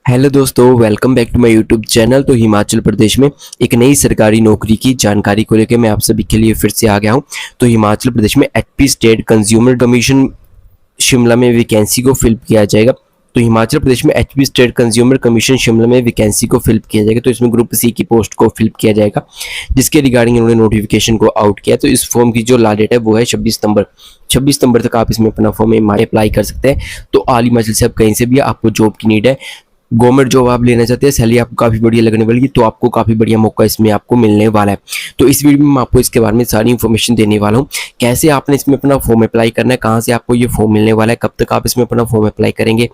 Hello दोस्तों, welcome back to my YouTube channel. तो हिमाचल प्रदेश में एक नई सरकारी नौकरी की जानकारी को लेकर मैं आप सभी के लिए फिर से आ गया हूं। तो हिमाचल प्रदेश में HP state consumer commission Shimla में वैकेंसी को फिल किया जाएगा। तो हिमाचल प्रदेश में HP state consumer commission Shimla में वैकेंसी को फिल किया जाएगा। तो इसमें ग्रुप सी की पोस्ट को फिल किया जाएगा, जिसके रिगार्डिंग इन्होंने नोटिफिकेशन को आउट किया। तो इस फॉर्म की जो लास्ट डेट है वो है 26 सितंबर तक आप इसमें अपना फॉर्म अप्लाई कर सकते हैं। तो ऑल हिमाचल से आप कहीं से भी आपको जॉब की नीड है, गवर्नमेंट जॉब आप लेना चाहते हैं, सैलरी आपको काफ़ी बढ़िया लगने वाली है, तो आपको काफ़ी बढ़िया मौका इसमें आपको मिलने वाला है। तो इस वीडियो में मैं आपको इसके बारे में सारी इन्फॉर्मेशन देने वाला हूँ। कैसे आपने इसमें अपना फॉर्म अप्लाई करना है, कहाँ से आपको ये फॉर्म मिलने वाला है, कब तक आप इसमें अपना फॉर्म अप्लाई करेंगे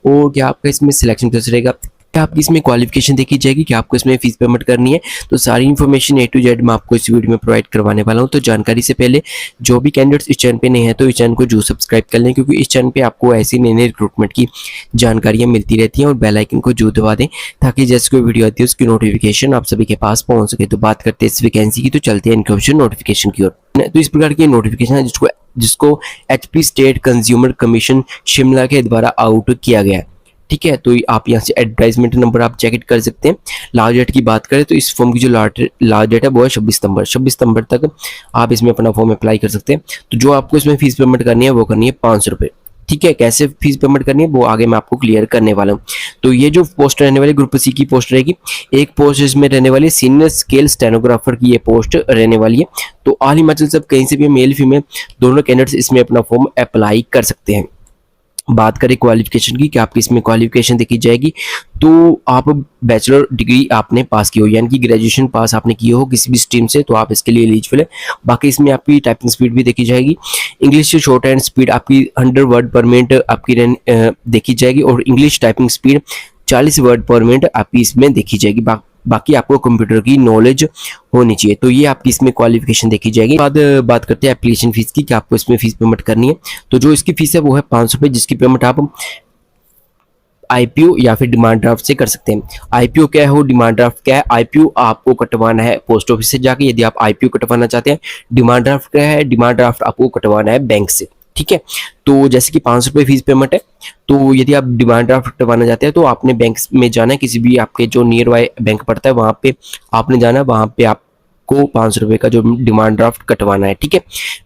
और क्या आपका इसमें सिलेक्शन प्रोसेस रहेगा, क्या आपकी इसमें क्वालिफिकेशन देखी जाएगी, क्या आपको इसमें फीस पेमेंट करनी है। तो सारी इन्फॉर्मेशन ए टू जेड मैं आपको इस वीडियो में प्रोवाइड करवाने वाला हूँ। तो जानकारी से पहले जो भी कैंडिडेट्स इस चैनल पे नहीं है तो इस चैनल को जरूर सब्सक्राइब कर लें, क्योंकि इस चैनल पे आपको ऐसी नई नई रिक्रूटमेंट की जानकारियाँ मिलती रहती हैं। और बेल आइकन को जरूर दबा दें ताकि जैसे कोई वीडियो आती है उसकी नोटिफिकेशन आप सभी के पास पहुँच सके। तो बात करते हैं इस वैकेंसी की, तो चलते हैं इनक्यूबेशन नोटिफिकेशन की ओर। तो इस प्रकार की नोटिफिकेशन है जिसको HP state consumer commission Shimla के द्वारा आउट किया गया है। ठीक है, तो आप यहाँ से एडवर्टाइजमेंट नंबर आप चेक कर सकते हैं। लास्ट डेट की बात करें तो इस फॉर्म की जो लास्ट डेट है वो है 26 सितंबर तक आप इसमें अपना फॉर्म अप्लाई कर सकते हैं। तो जो आपको इसमें फीस पेमेंट करनी है वो करनी है 500 रुपये। ठीक है, कैसे फीस पेमेंट करनी है वो आगे मैं आपको क्लियर करने वाला हूँ। तो ये जो पोस्ट रहने वाली ग्रुप सी की पोस्ट रहेगी, एक पोस्ट इसमें रहने वाली है सीनियर स्केल स्टेनोग्राफर की ये पोस्ट रहने वाली है। तो ऑल हिमाचल से कहीं से भी मेल फीमेल दोनों कैंडिडेट्स इसमें अपना फॉर्म अप्लाई कर सकते हैं। बात करें क्वालिफिकेशन की कि आपकी इसमें क्वालिफिकेशन देखी जाएगी, तो आप बैचलर डिग्री आपने पास की हो, यानी कि ग्रेजुएशन पास आपने की हो किसी भी स्ट्रीम से, तो आप इसके लिए एलिजिबल है। बाकी इसमें आपकी टाइपिंग स्पीड भी देखी जाएगी। इंग्लिश शॉर्ट हैंड स्पीड आपकी 100 वर्ड पर मिनट आपकी देखी जाएगी, और इंग्लिश टाइपिंग स्पीड 40 वर्ड पर मिनट आपकी इसमें देखी जाएगी। बाकी आपको कंप्यूटर की नॉलेज होनी चाहिए। तो ये आपकी इसमें क्वालिफिकेशन देखी जाएगी। बात करते हैं एप्लीकेशन फीस की कि आपको इसमें फीस पेमेंट करनी है। तो जो इसकी फीस है वो है 500 रुपये, जिसकी पेमेंट आप आईपीओ या फिर डिमांड ड्राफ्ट से कर सकते हैं। आईपीओ क्या है, वो डिमांड ड्राफ्ट क्या है। आईपीओ आपको कटवाना है पोस्ट ऑफिस से जाके, यदि आप आईपीओ कटवाना चाहते हैं। डिमांड ड्राफ्ट क्या है, डिमांड ड्राफ्ट आपको कटवाना है बैंक से। ठीक है, तो जैसे कि 500 रुपये फीस पेमेंट है, तो यदि आप डिमांड ड्राफ्ट कटवाना चाहते हैं तो आपने बैंक में जाना है, किसी भी आपके जो नियर बाय बैंक पड़ता है वहाँ पे आपने जाना है, वहाँ पे आपको 500 रुपये का जो डिमांड ड्राफ्ट कटवाना है। ठीक है,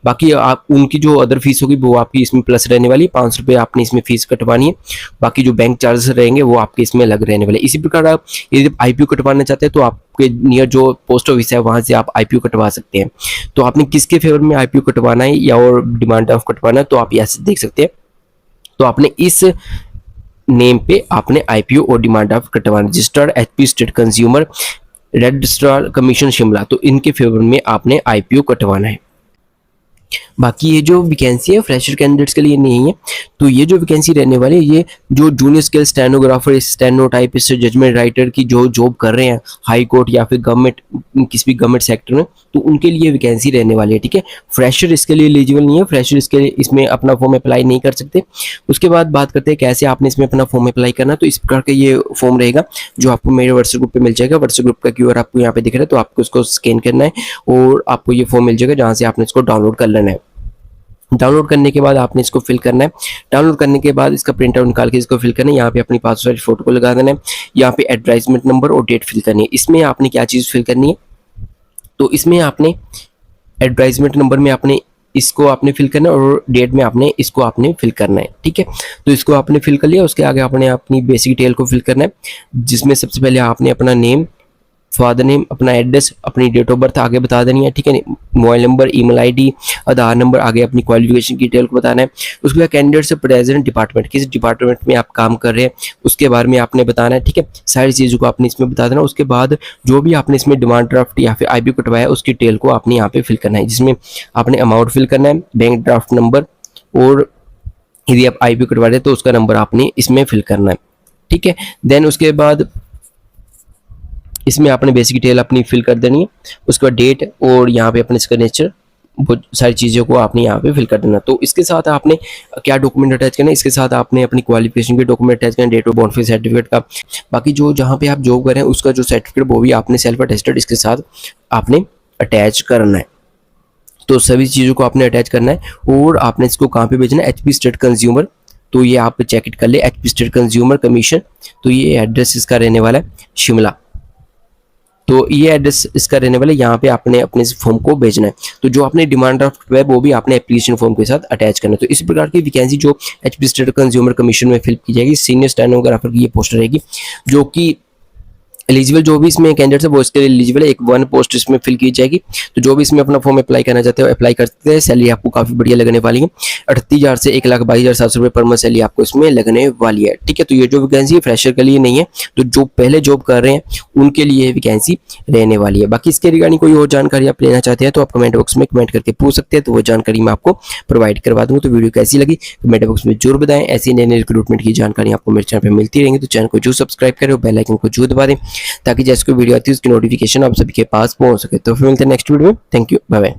बाकी आप उनकी जो अदर फीस होगी वो आपकी इसमें प्लस रहने वाली है। 500 रुपये आपने इसमें फीस कटवानी है, बाकी जो बैंक चार्जेस रहेंगे वो आपके इसमें अलग रहने वाले। इसी प्रकार आप यदि आईपीओ कटवाना चाहते हैं तो आपके नियर जो पोस्ट ऑफिस है वहाँ से आप आईपीओ कटवा सकते हैं। तो आपने किसके फेवर में आईपीओ कटवाना है या और डिमांड ड्राफ्ट कटवाना है, तो आप यहाँ से देख सकते हैं। तो आपने इस नेम पे आपने आईपीओ और डिमांड ड्राफ्ट कटवाना, registered HP state consumer registrar commission Shimla, तो इनके फेवर में आपने आईपीओ कटवाना है। बाकी ये जो वैकेंसी है फ्रेशर कैंडिडेट्स के लिए नहीं है। तो ये जो वैकेंसी रहने वाली है, ये जो junior scale stenographer, stenotypist, judgement writer की जो जॉब कर रहे हैं हाई कोर्ट या फिर गवर्नमेंट, किसी भी गवर्नमेंट सेक्टर में, तो उनके लिए वैकेंसी रहने वाली है। ठीक है, फ्रेशर इसके लिए एलिजिबल नहीं है, फ्रेशर इसके लिए इसमें अपना फॉर्म अप्लाई नहीं कर सकते। उसके बाद बात करते हैं कैसे आपने इसमें अपना फॉर्म अप्लाई करना। तो इस प्रकार का ये फॉर्म रहेगा जो आपको मेरे व्हाट्सएप ग्रुप पे मिल जाएगा। व्हाट्सएप ग्रुप का क्यूआर आपको यहाँ पे दिख रहा है, तो आपको उसको स्कैन करना है और आपको ये फॉर्म मिल जाएगा जहाँ से आपने इसको डाउनलोड कर लेना है। डाउनलोड करने के बाद आपने इसको फिल करना है। डाउनलोड करने के बाद इसका प्रिंट आउट निकाल के इसको फिल करना है। यहाँ पे अपनी पासवर्ड फोटो को लगा देना है। यहाँ पे एडवर्टाइजमेंट नंबर और डेट फिल करनी है। इसमें आपने क्या चीज़ फिल करनी है, तो इसमें आपने एडवर्टाइजमेंट नंबर में आपने इसको आपने फिल करना है और डेट में आपने इसको आपने फिल करना है। ठीक है, तो इसको आपने फिल कर लिया। उसके आगे आपने अपनी बेसिक डिटेल को फिल करना है, जिसमें सबसे पहले आपने अपना नेम, फादर नेम, अपना एड्रेस, अपनी डेट ऑफ बर्थ आगे बता देनी है। ठीक है, मोबाइल नंबर, ईमेल आईडी, आधार नंबर, आगे अपनी क्वालिफिकेशन की डिटेल को बताना है। उसके बाद कैंडिडेट से प्रेजेंट डिपार्टमेंट, किस डिपार्टमेंट में आप काम कर रहे हैं उसके बारे में आपने बताना है। ठीक है, सारी चीज़ों को आपने इसमें बता देना। उसके बाद जो भी आपने इसमें डिमांड ड्राफ्ट या फिर आईपीओ कटवाया उसकी डिटेल को आपने यहाँ पे फिल करना है, जिसमें आपने अमाउंट फिल करना है, बैंक ड्राफ्ट नंबर, और यदि आप आईपीओ कटवा रहे हैं तो उसका नंबर आपने इसमें फिल करना है। ठीक है, देन उसके बाद इसमें आपने बेसिक डिटेल अपनी फिल कर देनी है। उसके बाद डेट और यहाँ पे अपने सिग्नेचर, वो सारी चीज़ों को आपने यहाँ पे फिल कर देना। तो इसके साथ आपने क्या डॉक्यूमेंट अटैच करना है, इसके साथ आपने अपनी क्वालिफिकेशन के डॉक्यूमेंट अटैच करना, डेट ऑफ बॉर्न सर्टिफिकेट का, बाकी जो जहाँ पे आप जॉब कर रहे हैं उसका जो सर्टिफिकेट वो भी आपने सेल्फ अटेस्टेड इसके साथ आपने अटैच करना है। तो सभी चीज़ों को आपने अटैच करना है और आपने इसको कहाँ पे भेजना है, एचपी स्टेट कंज्यूमर तो ये आप चेक इट कर ले, एचपी स्टेट कंज्यूमर कमीशन। तो ये एड्रेस इसका रहने वाला है शिमला। तो ये एड्रेस इसका रहने वाला है, यहाँ पे आपने अपने फॉर्म को भेजना है। तो जो आपने डिमांड ड्राफ्ट है वो भी आपने एप्लीकेशन फॉर्म के साथ अटैच करना है। तो इसी प्रकार की वैकेंसी जो एचपी स्टेट कंज्यूमर कमीशन में फिल की जाएगी, सीनियर स्टेनोग्राफर की ये पोस्ट रहेगी, जो कि एलिजिबल जो भी इसमें कैंडिडेट है वो इसके लिए एलिजिबल है। एक 1 पोस्ट इसमें फिल की जाएगी। तो जो भी इसमें अपना फॉर्म अप्लाई करना चाहते हो अप्लाई कर सकते हैं। सैलरी आपको काफी बढ़िया लगने वाली है, 38,000 से 1,22,700 रुपये पर मंथ सैलरी आपको इसमें लगने वाली है। ठीक है, तो ये जो वैकेंसी है फ्रेशर के लिए नहीं है, तो जो पहले जॉब कर रहे हैं उनके लिए वैकेंसी रहने वाली है। बाकी इसके रिगार्डिंग कोई और जानकारी आप लेना चाहते हैं तो आप कमेंट बॉक्स में कमेंट करके पूछ सकते हैं, तो वो जानकारी मैं आपको प्रोवाइड करवा दूंगा। तो वीडियो कैसी लगी कमेंट बॉक्स में जरूर बताएं। ऐसी नई नई रिक्रूटमेंट की जानकारी आपको मेरे चैनल पर मिलती रहेंगी। तो चैनल को जरूर सब्सक्राइब करें और बेल आइकन को जरूर दबा दें, ताकि जैसे कोई वीडियो आती है उसकी नोटिफिकेशन आप सभी के पास पहुंच सके। तो फिर मिलते हैं नेक्स्ट वीडियो में। Thank you, bye bye.